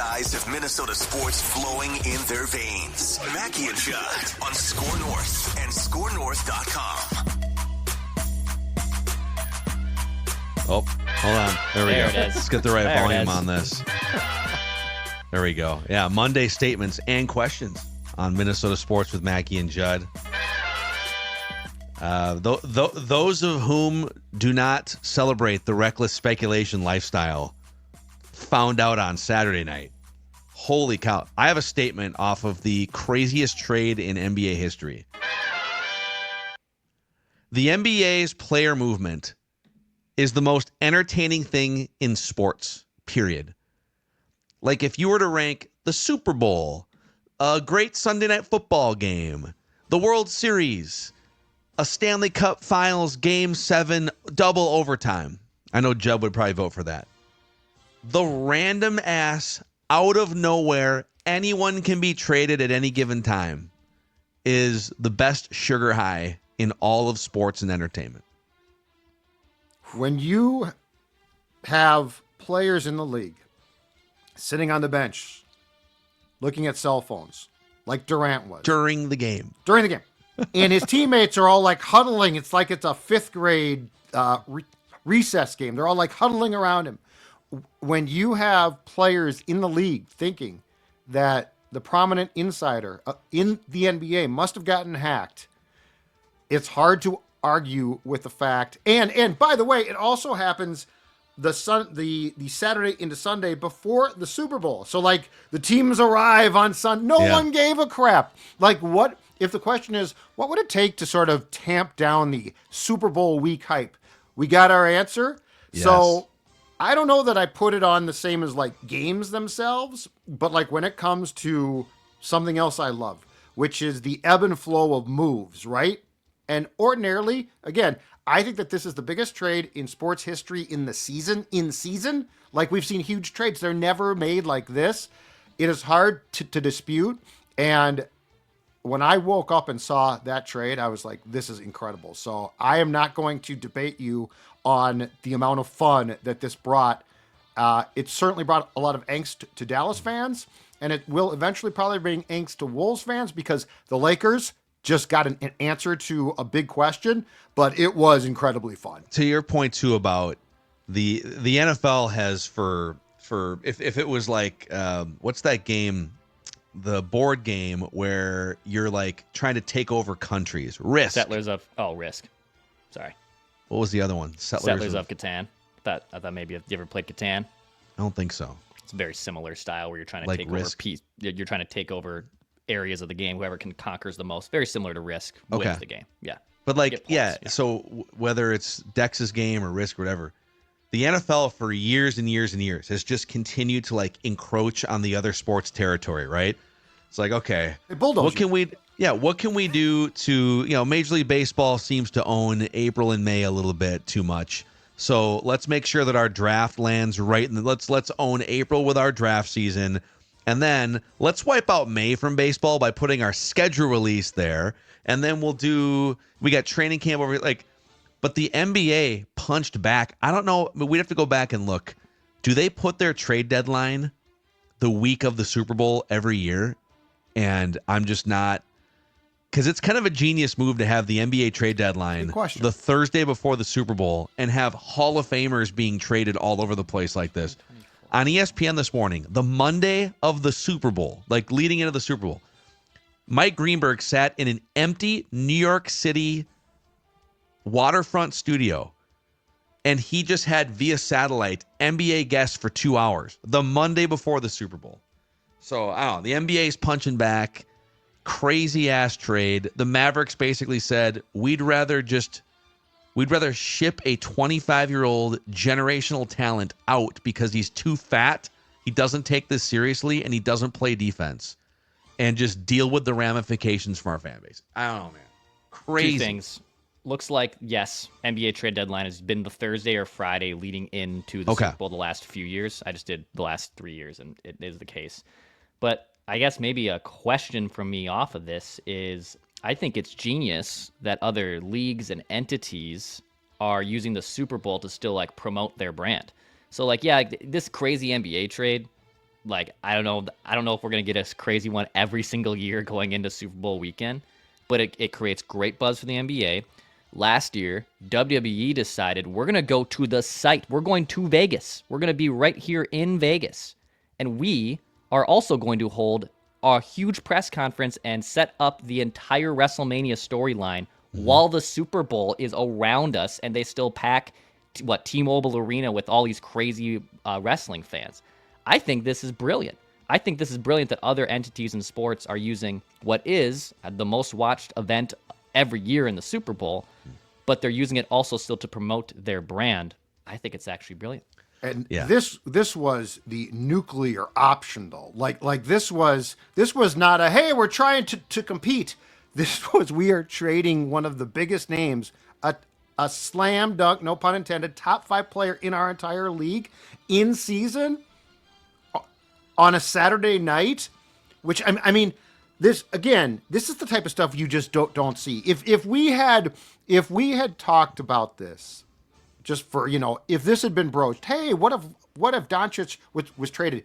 guys of Minnesota sports flowing in their veins. Mackey and Judd on Score North and ScoreNorth.com. Oh, hold on. There we go. It is. Let's get the right volume on this. There we go. Yeah, Monday statements and questions on Minnesota sports with Mackey and Judd. Those of whom do not celebrate the reckless speculation lifestyle found out on Saturday night. Holy cow. I have a statement off of the craziest trade in NBA history. The NBA's player movement is the most entertaining thing in sports, period. Like if you were to rank the Super Bowl, a great Sunday night football game, the World Series, a Stanley Cup Finals Game 7 double overtime. I know Judd would probably vote for that. The random ass, out of nowhere, anyone can be traded at any given time is the best sugar high in all of sports and entertainment. When you have players in the league sitting on the bench looking at cell phones like Durant was. During the game. And his teammates are all like huddling. It's like it's a fifth grade recess game. They're all like huddling around him. When you have players in the league thinking that the prominent insider in the NBA must have gotten hacked, it's hard to argue with the fact. And by the way, it also happens the Saturday into Sunday before the Super Bowl. So like the teams arrive on Sunday. No one gave a crap. Like what if the question is, what would it take to sort of tamp down the Super Bowl week hype? We got our answer. Yes. So I don't know that I put it on the same as like games themselves, but like when it comes to something else I love, which is the ebb and flow of moves, right? And ordinarily, again, I think that this is the biggest trade in sports history in season. Like we've seen huge trades. They're never made like this. It is hard to dispute. And when I woke up and saw that trade, I was like, this is incredible. So I am not going to debate you on the amount of fun that this brought. It certainly brought a lot of angst to Dallas fans, and it will eventually probably bring angst to Wolves fans because the Lakers just got an answer to a big question, but it was incredibly fun. To your point too about the NFL has for if it was like what's that game, the board game where you're like trying to take over countries, Risk. Risk. Sorry. What was the other one? Settlers of Catan. I thought maybe you ever played Catan. I don't think so. It's a very similar style where you're trying to like take Risk. over you're trying to take over areas of the game. Whoever conquers the most. Very similar to Risk wins the game. Yeah. But like, so whether it's Dex's game or Risk or whatever, the NFL for years and years and years has just continued to like encroach on the other sports territory, right? It's like, okay, what can we do to, Major League Baseball seems to own April and May a little bit too much. So let's make sure that our draft lands right. And let's own April with our draft season. And then let's wipe out May from baseball by putting our schedule release there. And then we got training camp over like, but the NBA punched back. I don't know, but we'd have to go back and look. Do they put their trade deadline the week of the Super Bowl every year? And I'm just not, because it's kind of a genius move to have the NBA trade deadline the Thursday before the Super Bowl and have Hall of Famers being traded all over the place like this. On ESPN this morning, the Monday of the Super Bowl, like leading into the Super Bowl, Mike Greenberg sat in an empty New York City waterfront studio, and he just had via satellite NBA guests for 2 hours the Monday before the Super Bowl. So, I don't know. The NBA's punching back. Crazy ass trade. The Mavericks basically said, we'd rather ship a 25-year-old generational talent out because he's too fat, he doesn't take this seriously, and he doesn't play defense, and just deal with the ramifications from our fan base. I don't know, man. Crazy. 2 things. Looks like, yes, NBA trade deadline has been the Thursday or Friday leading into the Super Bowl the last few years. I just did the last 3 years, and it is the case. But I guess maybe a question from me off of this is, I think it's genius that other leagues and entities are using the Super Bowl to still like promote their brand. So like, yeah, this crazy NBA trade, Like, I don't know if we're going to get a crazy one every single year going into Super Bowl weekend, but it creates great buzz for the NBA. Last year, WWE decided we're going to go to the site. We're going to Vegas. We're going to be right here in Vegas. And we are also going to hold a huge press conference and set up the entire WrestleMania storyline while the Super Bowl is around us, and they still pack, T-Mobile Arena with all these crazy wrestling fans. I think this is brilliant. I think this is brilliant that other entities in sports are using what is the most watched event every year in the Super Bowl, but they're using it also still to promote their brand. I think it's actually brilliant. And this was the nuclear option, though. Like this was not a, hey, we're trying to compete. This was, we are trading one of the biggest names, a slam dunk, no pun intended, top 5 player in our entire league in season on a Saturday night, which I mean, this is the type of stuff you just don't see. If we had talked about this, just for, if this had been broached, hey, what if Doncic was traded?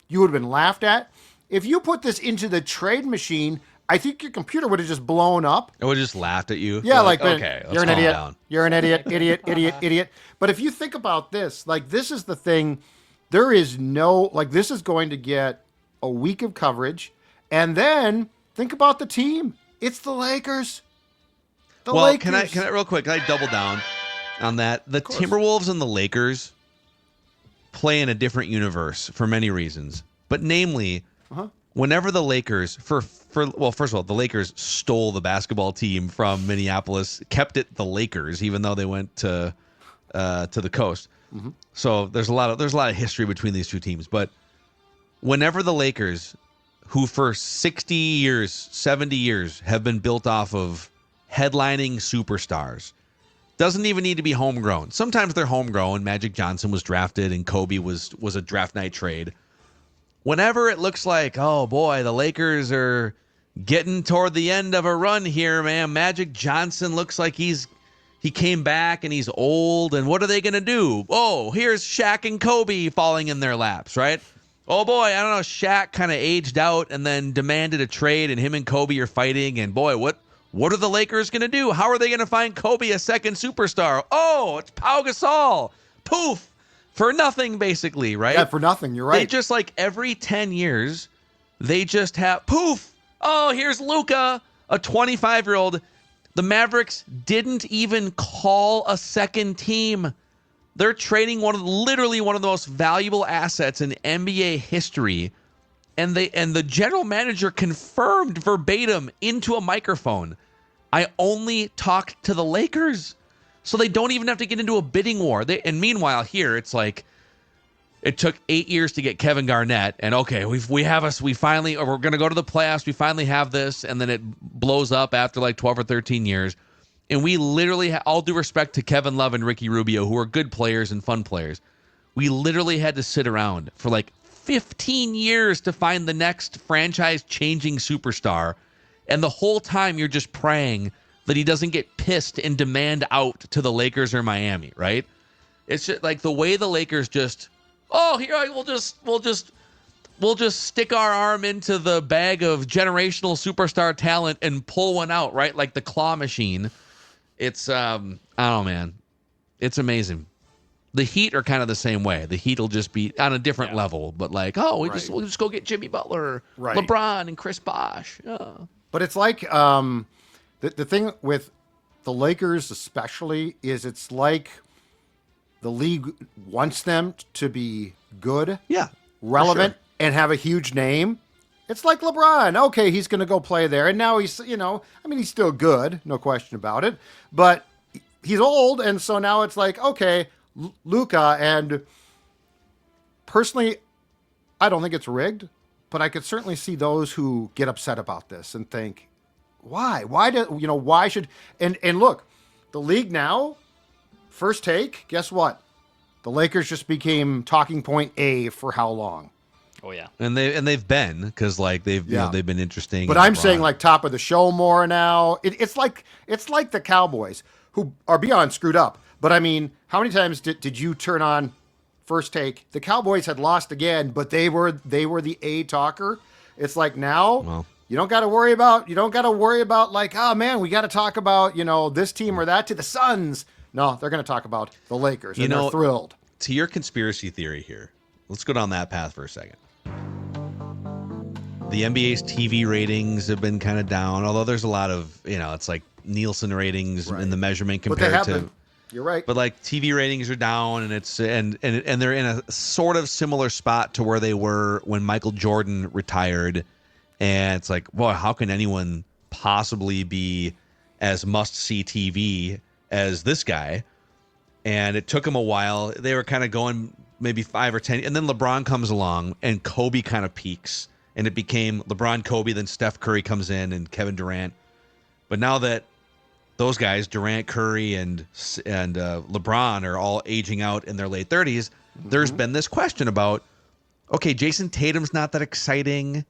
You would have been laughed at. If you put this into the trade machine, I think your computer would have just blown up. It would have just laughed at you. Yeah, like okay, you're an idiot. Down. You're an idiot, idiot. But if you think about this, like, this is the thing. There is no, like, this is going to get a week of coverage, and then think about the team. It's the Lakers. Lakers. Can I real quick? Can I double down on that? The Timberwolves and the Lakers play in a different universe for many reasons, but namely, whenever the Lakers first of all, the Lakers stole the basketball team from Minneapolis, kept it the Lakers, even though they went to the coast. Mm-hmm. So there's a lot of history between these two teams. But whenever the Lakers, who for 60 years, 70 years have been built off of headlining superstars, doesn't even need to be homegrown. Sometimes they're homegrown. Magic Johnson was drafted and Kobe was a draft night trade. Whenever it looks like, oh boy, the Lakers are getting toward the end of a run here, man. Magic Johnson looks like he came back and he's old, and what are they going to do? Oh, here's Shaq and Kobe falling in their laps, right? Oh boy, I don't know, Shaq kind of aged out and then demanded a trade, and him and Kobe are fighting, and boy, what are the Lakers going to do? How are they going to find Kobe a second superstar? Oh, it's Pau Gasol. Poof. For nothing, basically, right? Yeah, for nothing. You're right. They just, like, every 10 years, they just have, poof. Oh, here's Luka, a 25-year-old. The Mavericks didn't even call a second team. They're trading literally one of the most valuable assets in NBA history. And the general manager confirmed verbatim into a microphone, I only talked to the Lakers. So they don't even have to get into a bidding war. And meanwhile, here it's like it took 8 years to get Kevin Garnett, and okay, we're going to go to the playoffs. We finally have this, and then it blows up after like 12 or 13 years. And we literally, all due respect to Kevin Love and Ricky Rubio, who are good players and fun players, we literally had to sit around for like 15 years to find the next franchise-changing superstar. And the whole time you're just praying that he doesn't get pissed and demand out to the Lakers or Miami, right? It's just like the way the Lakers just, we'll just stick our arm into the bag of generational superstar talent and pull one out, right? Like the claw machine. It's I don't know, man. It's amazing. The Heat are kind of the same way. The Heat will just be on a different level, but like, we'll just go get Jimmy Butler, LeBron, and Chris Bosh. But it's like the thing with the Lakers especially is it's like the league wants them to be good, relevant, and have a huge name. It's like LeBron. Okay, he's going to go play there. And now he's, he's still good, no question about it. But he's old, and so now it's like, okay, Luka. And personally, I don't think it's rigged, but I could certainly see those who get upset about this and think, why? Why should, and look, the league now, first take, guess what? The Lakers just became talking point A for how long? Oh yeah. And they've been, because like they've been interesting. But I'm saying like top of the show more now. It's like the Cowboys, who are beyond screwed up. But I mean, how many times did you turn on First Take, the Cowboys had lost again, but they were the A talker. It's like now you don't got to worry about like, oh man, we got to talk about, this team or that to the Suns. No, they're going to talk about the Lakers, and they're thrilled. To your conspiracy theory here, let's go down that path for a second. The NBA's TV ratings have been kind of down, although there's a lot of, it's like Nielsen ratings in the measurement compared to. You're right. But like TV ratings are down, and it's and they're in a sort of similar spot to where they were when Michael Jordan retired. And it's like, boy, how can anyone possibly be as must-see TV as this guy? And it took them a while. They were kind of going maybe 5 or 10, and then LeBron comes along, and Kobe kind of peaks, and it became LeBron, Kobe, then Steph Curry comes in, and Kevin Durant. But now that those guys, Durant, Curry, and LeBron, are all aging out in their late 30s, there's been this question about, okay, Jason Tatum's not that exciting.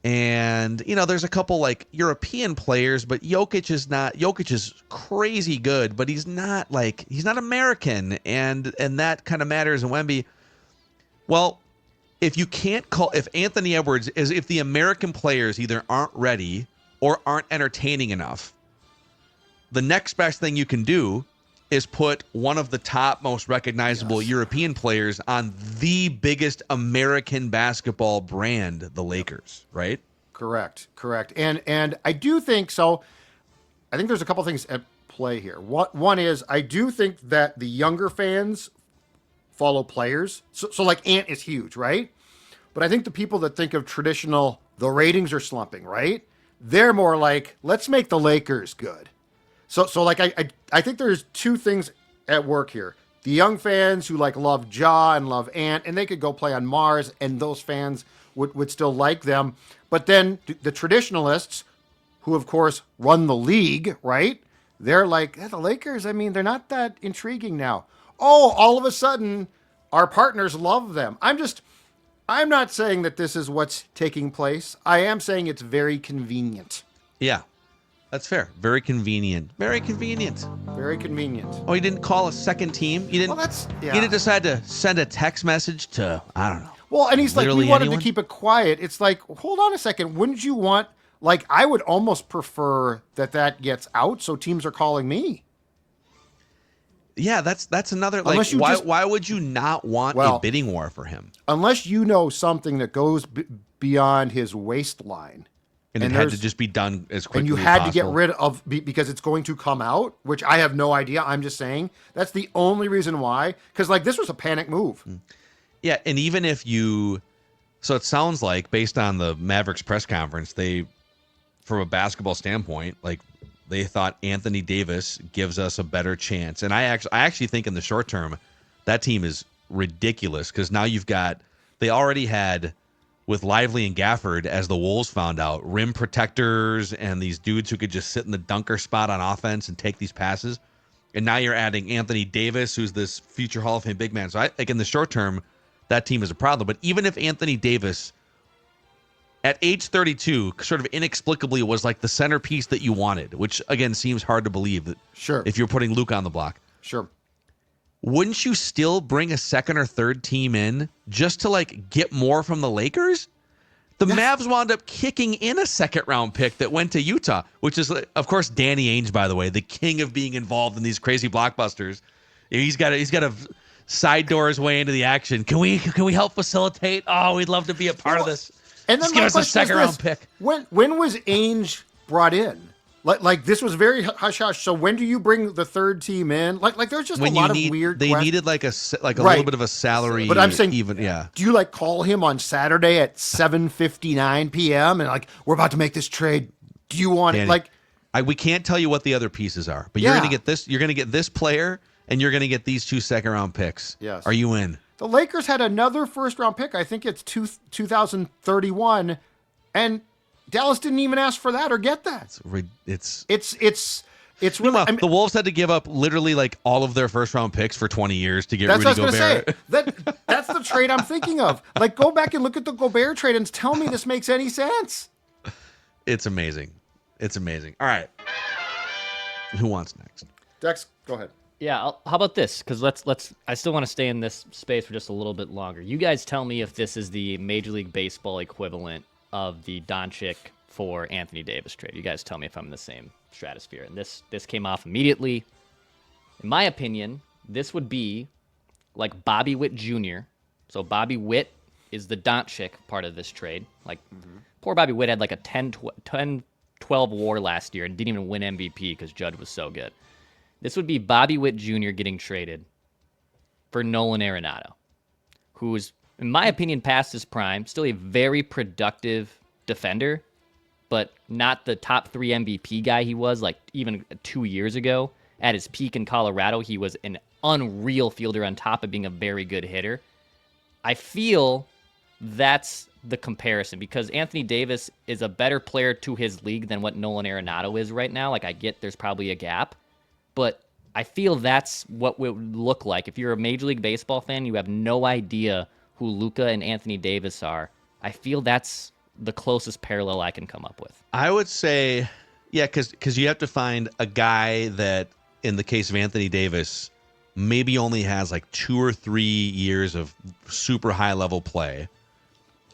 And, there's a couple like European players, but Jokic is crazy good, but he's not American. And that kind of matters in Wemby. Well, if Anthony Edwards if the American players either aren't ready or aren't entertaining enough, the next best thing you can do is put one of the top most recognizable European players on the biggest American basketball brand, the Lakers, right? Correct. And I do think so. I think there's a couple things at play here. One is I do think that the younger fans follow players. So like Ant is huge, right? But I think the people that think of traditional, the ratings are slumping, right? They're more like, let's make the Lakers good. So like I think there's two things at work here. The young fans who like love Ja and love Ant, and they could go play on Mars, and those fans would still like them. But then the traditionalists, who of course run the league, right? They're like, the Lakers, they're not that intriguing now. Oh, all of a sudden, our partners love them. I'm not saying that this is what's taking place. I am saying it's very convenient. Yeah. That's fair. Very convenient. Very convenient. Very convenient. Oh, you didn't call a second team? You didn't. Well, You didn't decide to send a text message to, I don't know. Well, and he's like, we wanted anyone? to keep it quiet. It's like, hold on a second. Wouldn't you want? Like, I would almost prefer that gets out, so teams are calling me. Yeah, that's another. Like, why would you not want a bidding war for him? Unless you know something that goes beyond his waistline. And it had to just be done as quickly as possible. And you had to get rid of, because it's going to come out, which I have no idea. I'm just saying that's the only reason why. Because like this was a panic move. Yeah, and even if so it sounds like based on the Mavericks press conference, from a basketball standpoint, like they thought Anthony Davis gives us a better chance. And I actually think in the short term, that team is ridiculous because now they already had, with Lively and Gafford, as the Wolves found out, rim protectors and these dudes who could just sit in the dunker spot on offense and take these passes. And now you're adding Anthony Davis, who's this future Hall of Fame big man. So I think in the short term, that team is a problem. But even if Anthony Davis, at age 32, sort of inexplicably was like the centerpiece that you wanted, which again seems hard to believe that if you're putting Luke on the block. Sure. Wouldn't you still bring a second or third team in just to like get more from the Lakers? The Mavs wound up kicking in a second round pick that went to Utah, which is, of course, Danny Ainge, by the way, the king of being involved in these crazy blockbusters. He's got a side door his way into the action. Can we help facilitate? Oh, we'd love to be a part of this. And then just give us a second round pick. When was Ainge brought in? Like this was very hush hush. So when do you bring the third team in? Like there's just a lot of weird. They needed like a little bit of a salary. But I'm saying, do you like call him on Saturday at 7:59 p.m. and like we're about to make this trade? Do you want it? Like we can't tell you what the other pieces are, but you're gonna get this. You're gonna get this player, and you're gonna get these 2 second round picks. Yes. Are you in? The Lakers had another first round pick. I think it's 2031, and Dallas didn't even ask for that or get that. It's really. The Wolves had to give up literally like all of their first round picks for 20 years to get Rudy Gobert. That's the trade I'm thinking of. Like, go back and look at the Gobert trade and tell me this makes any sense. It's amazing. It's amazing. All right. Who wants next? Dex, go ahead. Yeah, how about this? Because let's. I still want to stay in this space for just a little bit longer. You guys tell me if this is the Major League Baseball equivalent of the Doncic for Anthony Davis trade. You guys tell me if I'm in the same stratosphere. And this came off immediately. In my opinion, this would be like Bobby Witt Jr. So Bobby Witt is the Doncic part of this trade. Like poor Bobby Witt had like a 10-12 WAR last year and didn't even win MVP because Judd was so good. This would be Bobby Witt Jr. getting traded for Nolan Arenado, who is, in my opinion, past his prime, still a very productive defender, but not the top 3 MVP guy he was like even 2 years ago. At his peak in Colorado, he was an unreal fielder on top of being a very good hitter. I feel that's the comparison because Anthony Davis is a better player to his league than what Nolan Arenado is right now. Like, I get there's probably a gap. But I feel that's what it would look like. If you're a Major League Baseball fan, you have no idea who Luka and Anthony Davis are. I feel that's the closest parallel I can come up with. I would say, yeah, because you have to find a guy that, in the case of Anthony Davis, maybe only has like 2 or 3 years of super high-level play.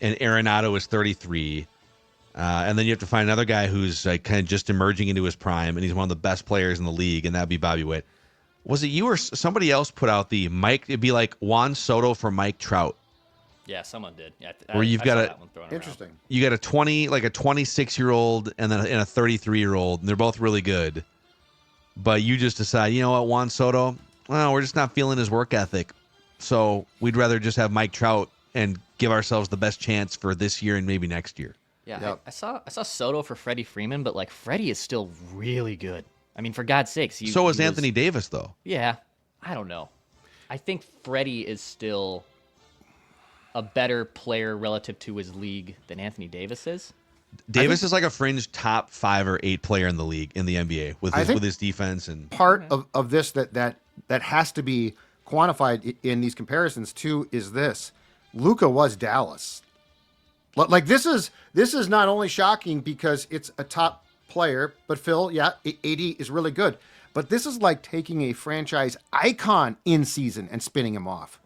And Arenado is 33. And then you have to find another guy who's like kind of just emerging into his prime, and he's one of the best players in the league, and that'd be Bobby Witt. Was it you or somebody else put out the Mike? It'd be like Juan Soto for Mike Trout. Yeah, someone did. Yeah, where you've got interesting. You got a 26-year-old and then a 33-year-old, and they're both really good. But you just decide, you know what, Juan Soto, well, we're just not feeling his work ethic, so we'd rather just have Mike Trout and give ourselves the best chance for this year and maybe next year. Yeah, Yep. I saw Soto for Freddie Freeman, but like Freddie is still really good. I mean, for God's sakes, so is Anthony Davis, though. Yeah, I don't know. I think Freddie is still a better player relative to his league than Anthony Davis is. Davis is like a fringe top 5 or 8 player in the league in the NBA with his defense and part of this that has to be quantified in these comparisons too is this: Luka was Dallas. Like this is not only shocking because it's a top player, but Phil, yeah, AD is really good. But this is like taking a franchise icon in season and spinning him off.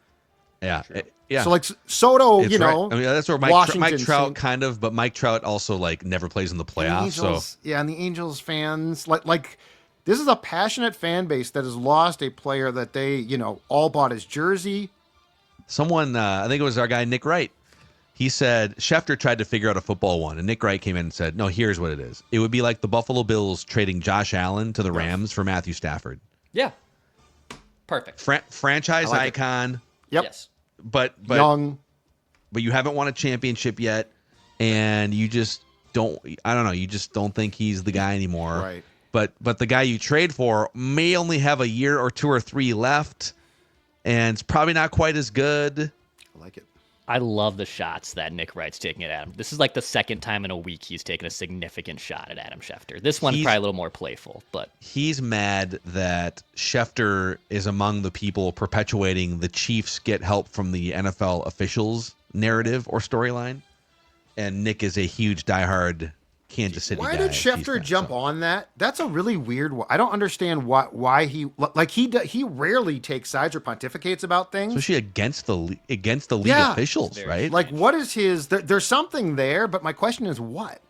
Yeah. Yeah. So like Soto, It's you right. know, I mean, that's where Mike Trout kind of, but Mike Trout also like never plays in the playoffs. Angels, yeah, and the Angels fans like this is a passionate fan base that has lost a player that they, all bought his jersey. Someone, I think it was our guy Nick Wright. He said Schefter tried to figure out a football one, and Nick Wright came in and said, "No, here's what it is. It would be like the Buffalo Bills trading Josh Allen to the Rams for Matthew Stafford. Yeah, perfect. Franchise icon. Yep. Yes. But Young, but you haven't won a championship yet, and you just don't. I don't know. You just don't think he's the guy anymore. Right. But the guy you trade for may only have a year or 2 or 3 left, and it's probably not quite as good. I like it. I love the shots that Nick Wright's taking at Adam. This is like the second time in a week he's taken a significant shot at Adam Schefter. This one's probably a little more playful, but he's mad that Schefter is among the people perpetuating the Chiefs get help from the NFL officials narrative or storyline, and Nick is a huge diehard Kansas City guy. Why did Schefter jump on that? That's a really weird one. I don't understand why he rarely takes sides or pontificates about things. Especially against the league officials, right? Like, what is his? There's something there, but my question is what?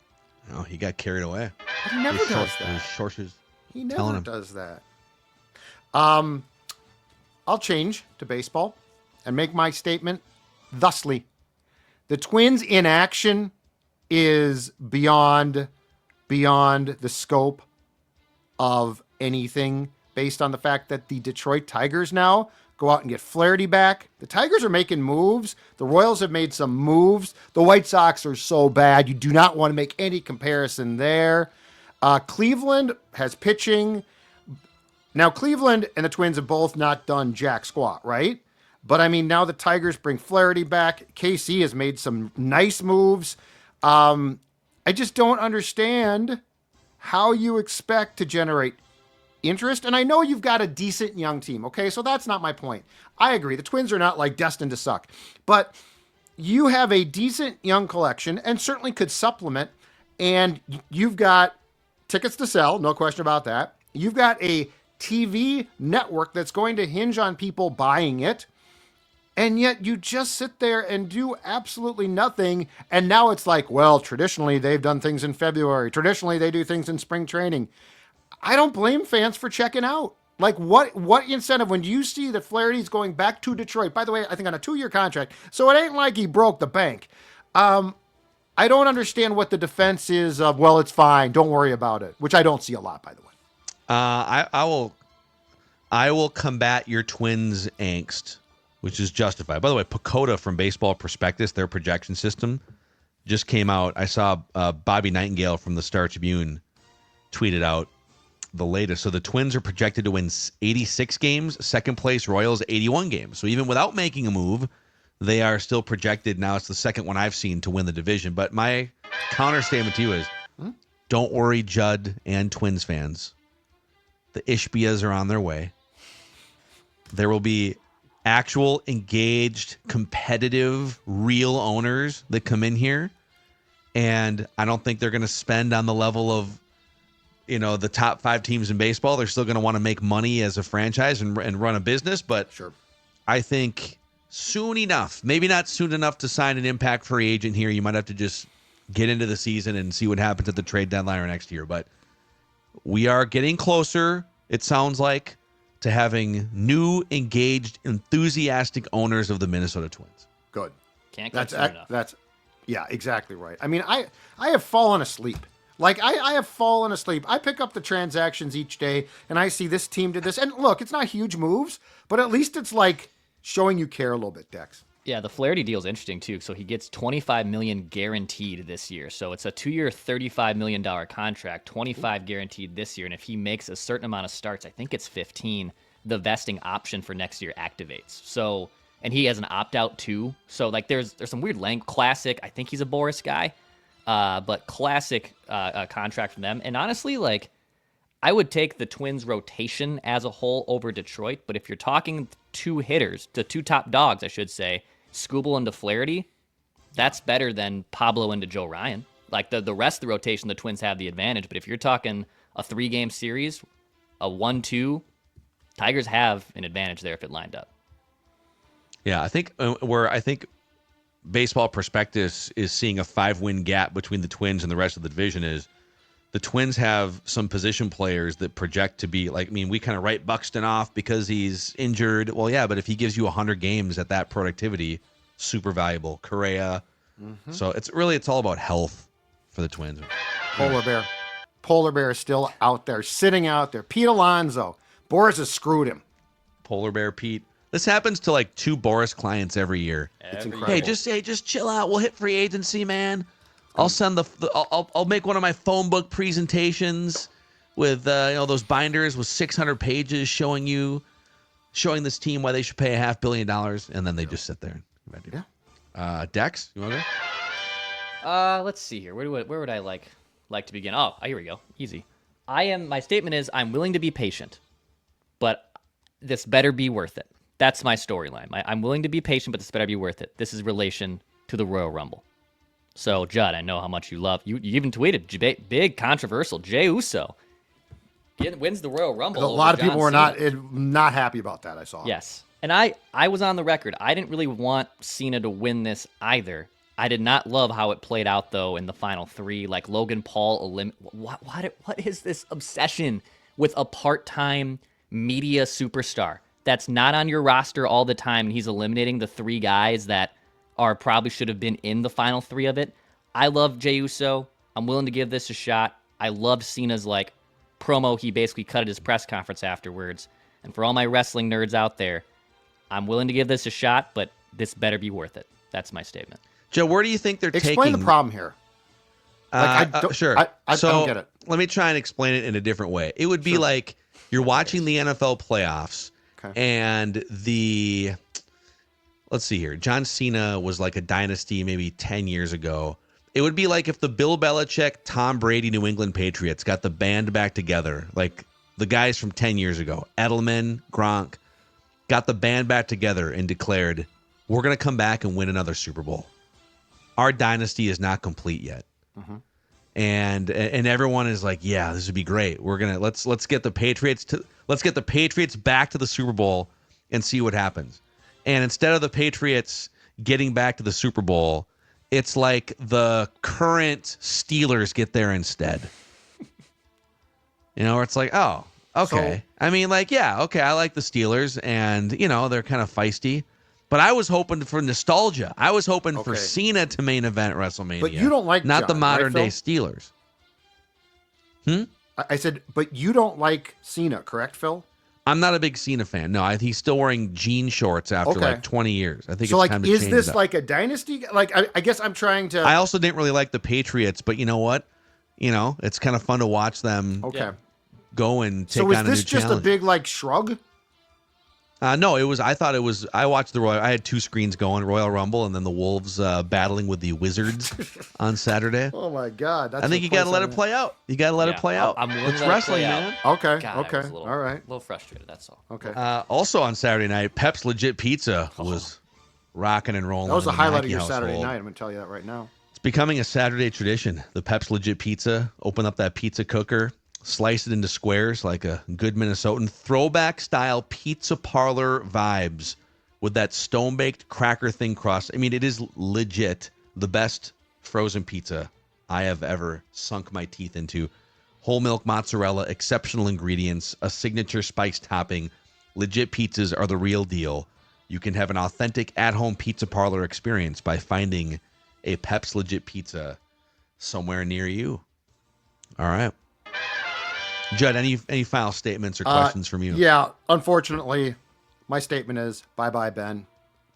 Oh, he got carried away. But he never does that. His sources He never does that. I'll change to baseball and make my statement thusly: the Twins' inaction is beyond the scope of anything, based on the fact that the Detroit Tigers now go out and get Flaherty back. The Tigers are making moves. The Royals have made some moves. The White Sox are so bad. You do not want to make any comparison there. Cleveland has pitching. Now, Cleveland and the Twins have both not done jack squat, right? But, I mean, now the Tigers bring Flaherty back. KC has made some nice moves. I just don't understand how you expect to generate interest. And I know you've got a decent young team, okay? So that's not my point. I agree. The Twins are not like destined to suck. But you have a decent young collection and certainly could supplement. And you've got tickets to sell, no question about that. You've got a TV network that's going to hinge on people buying it. And yet you just sit there and do absolutely nothing. And now it's like, well, traditionally they've done things in February. Traditionally they do things in spring training. I don't blame fans for checking out. Like what incentive when you see that Flaherty's going back to Detroit, by the way, I think on a 2-year contract. So it ain't like he broke the bank. I don't understand what the defense is of, well, it's fine. Don't worry about it, which I don't see a lot, by the way. I will combat your Twins angst, which is justified. By the way, Pacoda from Baseball Prospectus, their projection system, just came out. I saw Bobby Nightingale from the Star Tribune tweeted out the latest. So the Twins are projected to win 86 games. Second place Royals 81 games. So even without making a move, they are still projected. Now it's the second one I've seen to win the division. But my counter statement to you is, don't worry, Judd and Twins fans. The Ishbias are on their way. There will be actual, engaged, competitive, real owners that come in here. And I don't think they're going to spend on the level of, the top 5 teams in baseball. They're still going to want to make money as a franchise and run a business. But sure, I think soon enough, maybe not soon enough to sign an impact free agent here. You might have to just get into the season and see what happens at the trade deadline or next year. But we are getting closer, it sounds like, to having new, engaged, enthusiastic owners of the Minnesota Twins. Good. Can't get soon enough. Yeah, exactly right. I mean, I have fallen asleep. Like, I have fallen asleep. I pick up the transactions each day, and I see this team did this. And look, it's not huge moves, but at least it's like showing you care a little bit, Dex. Yeah, the Flaherty deal is interesting, too. So he gets $25 million guaranteed this year. So it's a 2-year, $35 million contract, 25 guaranteed this year. And if he makes a certain amount of starts, I think it's 15, the vesting option for next year activates. So, and he has an opt-out, too. So, like, there's some weird classic, I think he's a Boris guy. But classic contract from them. And honestly, like, I would take the Twins rotation as a whole over Detroit. But if you're talking 2 hitters, the 2 top dogs, I should say, Skubal into Flaherty, that's better than Pablo into Joe Ryan. Like, the rest of the rotation, the Twins have the advantage. But if you're talking a 3-game series, a 1-2, Tigers have an advantage there if it lined up. Yeah, I think Baseball Prospectus is seeing a 5-win gap between the Twins and the rest of the division. Is the Twins have some position players that project to be like, we kind of write Buxton off because he's injured. Well, yeah, but if he gives you 100 games at that productivity, super valuable. Correa. Mm-hmm. So it's all about health for the Twins. Polar Bear is still out there, sitting out there. Pete Alonso. Boris has screwed him. Polar Bear Pete. This happens to like 2 Boris clients every year. It's incredible. Hey, just chill out. We'll hit free agency, man. I'll send I'll make one of my phone book presentations with those binders with 600 pages showing this team why they should pay $500 million, and then they just sit there. Yeah. Dex, you want to go? Let's see here. Where would I like to begin? Oh, here we go. Easy. My statement is I'm willing to be patient, but this better be worth it. That's my storyline. I'm willing to be patient, but this better be worth it. This is relation to the Royal Rumble. So, Judd, I know how much you love. You even tweeted, big controversial, Jey Uso wins the Royal Rumble. A lot of people were not happy about that, I saw. Yes. And I was on the record. I didn't really want Cena to win this either. I did not love how it played out, though, in the final 3. Like, Logan Paul, what is this obsession with a part-time media superstar that's not on your roster all the time, and he's eliminating the 3 guys that probably should have been in the final 3 of it? I love Jey Uso. I'm willing to give this a shot. I loved Cena's promo he basically cut at his press conference afterwards. And for all my wrestling nerds out there, I'm willing to give this a shot, but this better be worth it. That's my statement. Joe, where do you think they're taking? Explain the problem here. Sure. I don't get it. Let me try and explain it in a different way. It would be like you're watching the NFL playoffs, and let's see here. John Cena was like a dynasty maybe 10 years ago. It would be like if the Bill Belichick, Tom Brady, New England Patriots got the band back together, like the guys from 10 years ago, Edelman, Gronk, got the band back together and declared, we're going to come back and win another Super Bowl. Our dynasty is not complete yet. Mm-hmm. and everyone is like, yeah, this would be great. We're gonna let's get the Patriots back to the Super Bowl and see what happens. And instead of the Patriots getting back to the Super Bowl, it's like the current Steelers get there instead. Where it's like, oh, okay. I mean, like, yeah, okay, I like the Steelers, and, they're kind of feisty. But I was hoping for nostalgia. I was hoping for Cena to main event WrestleMania. But you don't like not John, the modern-day right, Steelers. I said, but you don't like Cena, correct, Phil? I'm not a big Cena fan. No, he's still wearing jean shorts after like 20 years. I think so. It's time to change is this that. like a dynasty? Like, I guess I'm trying to. I also didn't really like the Patriots, but you know what? It's kind of fun to watch them. Okay. Go and take so on a new is this just challenge. a big like shrug? No, it was. I thought it was. I watched I had two screens going: Royal Rumble, and then the Wolves battling with the Wizards on Saturday. Oh my God! I think you got to let it play out. You got to let it play out. It's wrestling, man. Okay. God, okay. All right. A little frustrated. That's all. Okay. Also on Saturday night, Pep's Legit Pizza was rocking and rolling. That was the highlight of your household. Saturday night. I'm going to tell you that right now. It's becoming a Saturday tradition. The Pep's Legit Pizza. Open up that pizza cooker. Slice it into squares like a good Minnesotan. Throwback style pizza parlor vibes with that stone-baked cracker thin crust. I mean, it is legit the best frozen pizza I have ever sunk my teeth into. Whole milk mozzarella, exceptional ingredients, a signature spice topping. Legit pizzas are the real deal. You can have an authentic at-home pizza parlor experience by finding a Pep's Legit Pizza somewhere near you. All right. Judd, any final statements or questions from you? Yeah, unfortunately, my statement is bye-bye, Ben.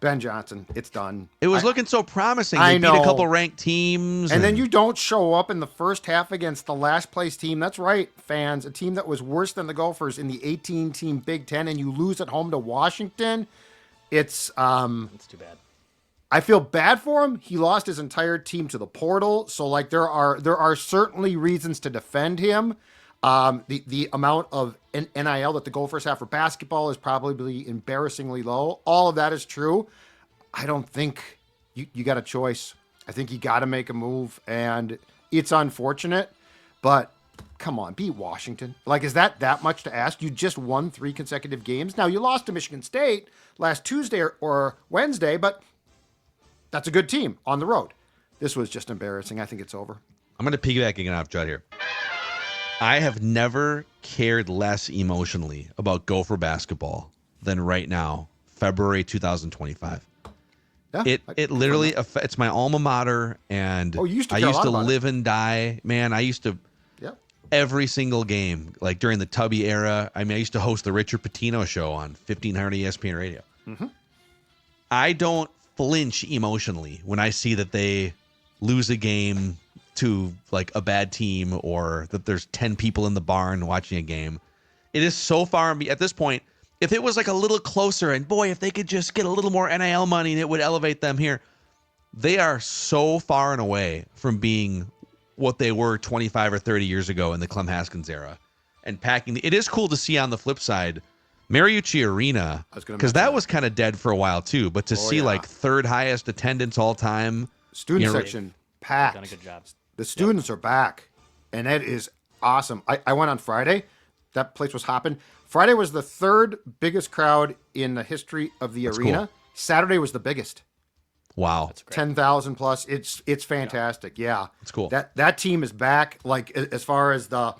Ben Johnson, it's done. It was looking so promising. I They know. beat a couple ranked teams. And then you don't show up in the first half against the last place team. That's right, fans. A team that was worse than the Gophers in the 18-team Big Ten, and you lose at home to Washington. It's too bad. I feel bad for him. He lost his entire team to the portal. So like there are certainly reasons to defend him. The amount of NIL that the Gophers have for basketball is probably embarrassingly low. All of that is true. I don't think you got a choice. I think you got to make a move, and it's unfortunate, but come on, beat Washington. Like, is that much to ask? You just won 3 consecutive games. Now, you lost to Michigan State last Tuesday or Wednesday, but that's a good team on the road. This was just embarrassing. I think it's over. I'm going to piggyback again off Judd here. I have never cared less emotionally about Gopher basketball than right now, February 2025. Yeah, It literally it's my alma mater, and you used to I care a used lot to about live and die. Man, I used to every single game, like during the Tubby era. I mean, I used to host the Richard Pitino show on 1500 ESPN radio. Mm-hmm. I don't flinch emotionally when I see that they lose a game to like a bad team, or that there's 10 people in the barn watching a game. It is so far at this point. If it was like a little closer, and boy, if they could just get a little more NIL money and it would elevate them here. They are so far and away from being what they were 25 or 30 years ago in the Clem Haskins era. And packing it is cool to see on the flip side, Mariucci Arena, because that was kind of dead for a while too. But to see like third highest attendance all time, student section packed. Done a good job. The students are back, and it is awesome. I went on Friday. That place was hopping. Friday was the 3rd biggest crowd in the history of the arena. Cool. Saturday was the biggest. Wow. 10,000 plus. It's fantastic. Yeah. It's cool. That team is back. Like, as far as the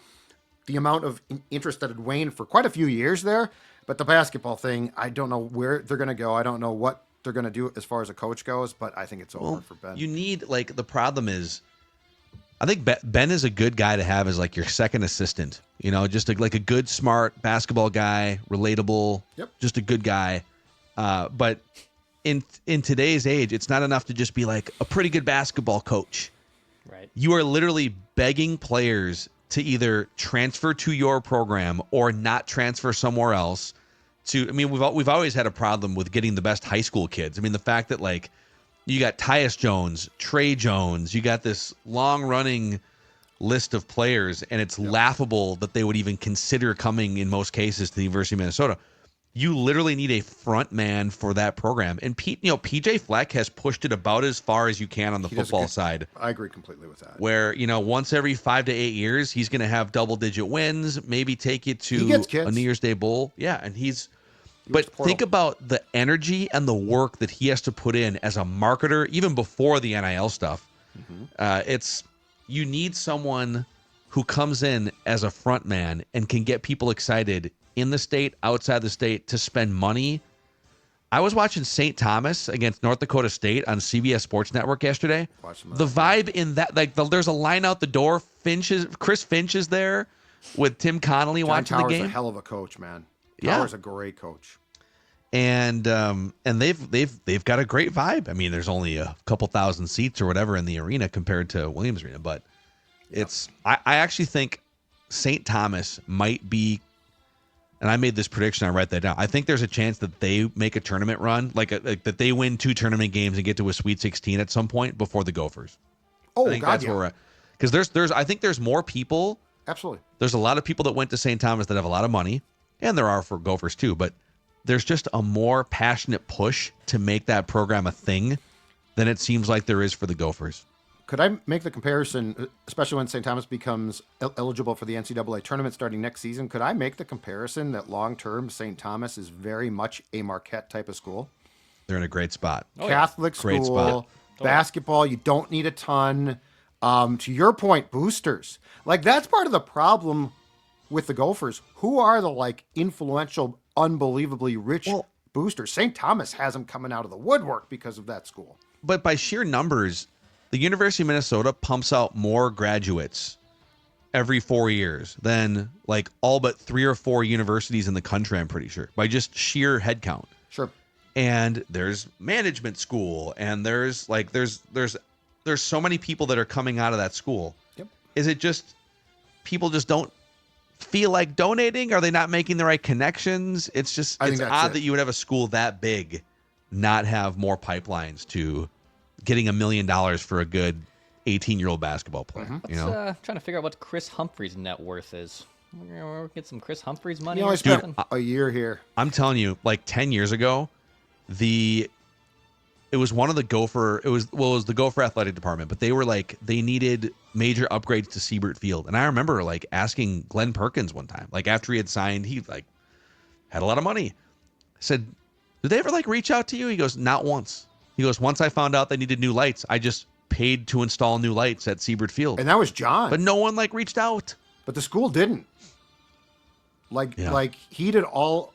amount of interest that had waned for quite a few years there. But the basketball thing, I don't know where they're going to go. I don't know what they're going to do as far as a coach goes, but I think it's over for Ben. You need, like, the problem is, I think Ben is a good guy to have as like your second assistant. You know, just like a good, smart basketball guy, relatable, just a good guy. But in today's age, it's not enough to just be like a pretty good basketball coach. Right. You are literally begging players to either transfer to your program or not transfer somewhere else. I mean, we've always had a problem with getting the best high school kids. I mean, the fact that like you got Tyus Jones, Trey Jones, you got this long-running list of players, and it's laughable that they would even consider coming, in most cases, to the University of Minnesota. you literally need a front man for that program. And PJ Fleck has pushed it about as far as you can on the football side. I agree completely with that. Where, once every 5 to 8 years, he's going to have double-digit wins, maybe take you to a New Year's Day bowl. Yeah, and but think about the energy and the work that he has to put in as a marketer, even before the NIL stuff. You need someone who comes in as a front man and can get people excited in the state, outside the state, to spend money. I was watching St. Thomas against North Dakota State on CBS Sports Network yesterday. The vibe in that, there's a line out the door. Chris Finch is there with Tim Connolly watching the game. Towers a hell of a coach, man. Towers a great coach. And they've got a great vibe. I mean, there's only a couple thousand seats or whatever in the arena compared to Williams Arena, but I actually think St. Thomas might be. And I made this prediction. I write that down. I think there's a chance that they make a tournament run, like that they win 2 tournament games and get to a Sweet 16 at some point before the Gophers. Oh, I think that's where we're at. Because I think there's more people. Absolutely. There's a lot of people that went to St. Thomas that have a lot of money, and there are for Gophers too. But there's just a more passionate push to make that program a thing than it seems like there is for the Gophers. Could I make the comparison, especially when St. Thomas becomes eligible for the NCAA tournament starting next season? Could I make the comparison that long-term St. Thomas is very much a Marquette type of school? They're in a great spot. Catholic school, great spot. Basketball, you don't need a ton. To your point, boosters. That's part of the problem with the Gophers. Who are the influential, unbelievably rich boosters? St. Thomas has them coming out of the woodwork because of that school. But by sheer numbers, the University of Minnesota pumps out more graduates every 4 years than all but 3 or 4 universities in the country, I'm pretty sure, by just sheer head count. Sure. And there's management school, and there's so many people that are coming out of that school. Yep. Is it just people just don't feel like donating? Are they not making the right connections? It's odd that you would have a school that big not have more pipelines to getting $1 million for a good 18-year-old basketball player. Trying to figure out what Chris Humphrey's net worth is. We're gonna get some Chris Humphrey's money. I spent a year here. I'm telling you, 10 years ago, it was one of the Gopher. It was the Gopher athletic department, but they were they needed major upgrades to Siebert Field, and I remember asking Glenn Perkins one time, after he had signed, he had a lot of money. I said, "Did they ever reach out to you?" He goes, "Not once." He goes, "Once I found out they needed new lights, I just paid to install new lights at Siebert Field." And that was John. But no one reached out. But the school didn't. He did all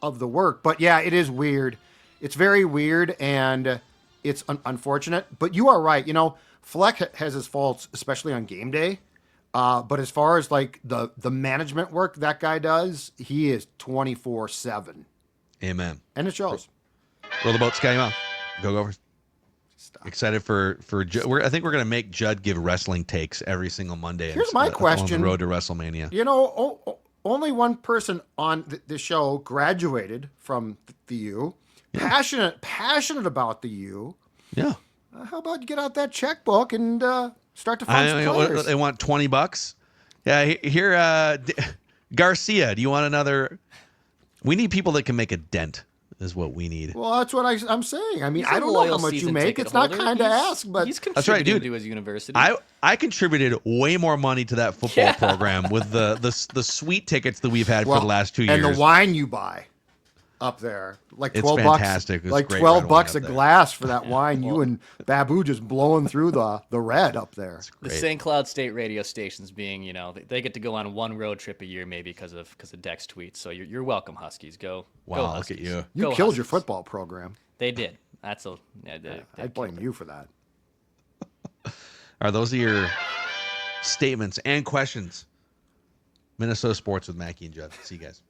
of the work. But yeah, it is weird. It's very weird, and it's unfortunate. But you are right. Fleck has his faults, especially on game day. But as far as the management work that guy does, he is 24/7. Amen. And it shows. Roll the boat, Sky Mouth. Go Gophers. Excited for Judd. I think we're going to make Judd give wrestling takes every single Monday. Here's my question. On the road to WrestleMania. Only one person on the show graduated from the U. Yeah. Passionate about the U. Yeah. How about you get out that checkbook and start to find some players? They want $20. Yeah, here, Garcia, do you want another? We need people that can make a dent. Is what we need. Well, that's what I'm saying. I mean, I don't know how much you make. It's not kind to ask, but he's contributing to his university. I contributed way more money to that football program with the sweet tickets that we've had for the last 2 years. And the wine you buy up there, it's $12 fantastic. bucks, $12 a glass for that wine. You and Babu just blowing through the red up there. The St. Cloud State radio stations being, they get to go on one road trip a year maybe because of Deck's tweets. So you're welcome, Huskies. Go. Wow, go Huskies. Look at you. You killed your football program. They did. I blame you for that. Are those your statements and questions? Minnesota Sports with Mackey and Judd. See you guys.